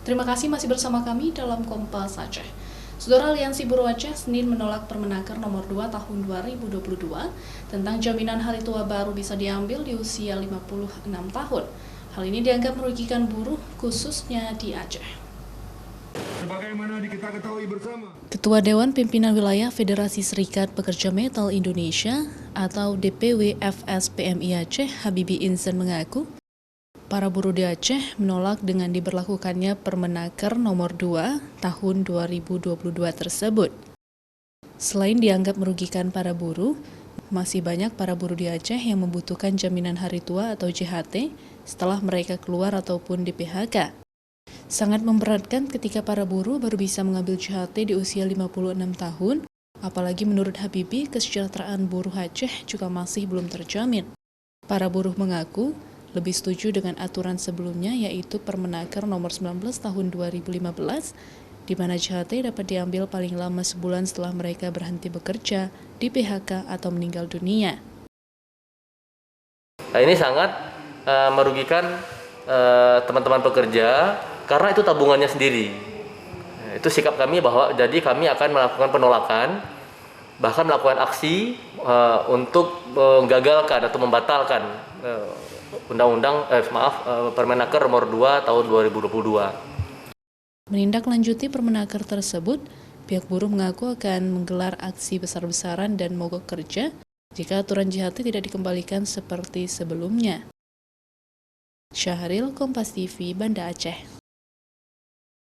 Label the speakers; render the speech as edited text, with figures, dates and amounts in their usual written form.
Speaker 1: Terima kasih masih bersama kami dalam Kompas Aceh. Saudara, Aliansi Buruh Aceh Senin menolak Permenaker nomor 2 tahun 2022 tentang jaminan hari tua baru bisa diambil di usia 56 tahun. Hal ini dianggap merugikan buruh khususnya di Aceh.
Speaker 2: Sebagaimana kita ketahui bersama,
Speaker 1: Ketua Dewan Pimpinan Wilayah Federasi Serikat Pekerja Metal Indonesia atau DPW FSPMI Aceh, Habibie Insan mengaku, para buruh di Aceh menolak dengan diberlakukannya Permenaker nomor 2 tahun 2022 tersebut. Selain dianggap merugikan para buruh, masih banyak para buruh di Aceh yang membutuhkan jaminan hari tua atau JHT setelah mereka keluar ataupun di PHK. Sangat memberatkan ketika para buruh baru bisa mengambil JHT di usia 56 tahun, apalagi menurut Habibie kesejahteraan buruh Aceh juga masih belum terjamin. Para buruh mengaku lebih setuju dengan aturan sebelumnya, yaitu Permenaker nomor 19 tahun 2015, di mana JHT dapat diambil paling lama sebulan setelah mereka berhenti bekerja, di PHK atau meninggal dunia.
Speaker 3: Nah, ini sangat merugikan teman-teman pekerja karena itu tabungannya sendiri. Itu sikap kami bahwa jadi kami akan melakukan penolakan, bahkan melakukan aksi untuk menggagalkan atau membatalkan Permenaker nomor 2 tahun 2022.
Speaker 1: Menindaklanjuti Permenaker tersebut, pihak buruh mengaku akan menggelar aksi besar-besaran dan mogok kerja jika aturan JHT tidak dikembalikan seperti sebelumnya. Syahril, Kompas TV, Banda Aceh.